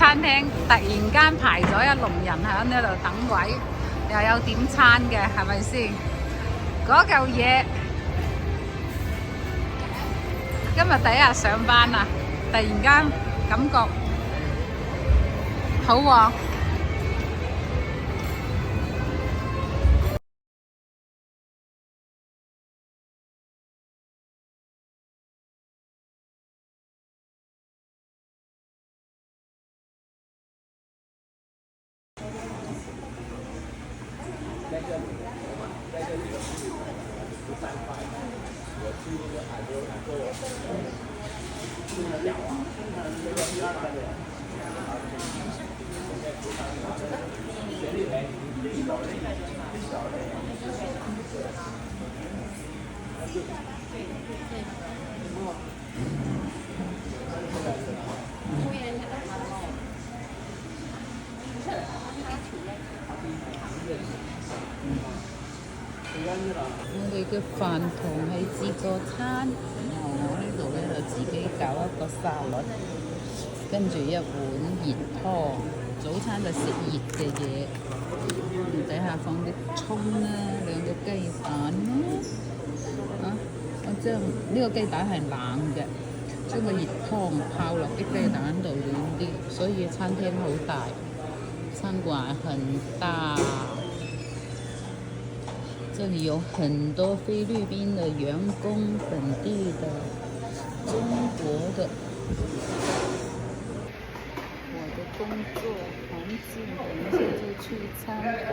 餐廳突然間排咗一籠人喺呢度等位，又有點餐嘅，係咪先？嗰嚿嘢今日第一日上班啊，突然間感覺好旺。我哋嘅飯堂係自助餐，然後我呢度咧就自己搞一個沙律，跟住一碗熱湯。早餐就食熱嘅嘢，底下放啲葱啦，兩個雞蛋啦。我將呢個雞蛋係冷嘅，將個熱湯泡落啲雞蛋度暖啲，所以餐廳好大，餐館很大。這裡有很多菲律賓的員工，本地的、中國的。我的工作環境，等一下就去餐館。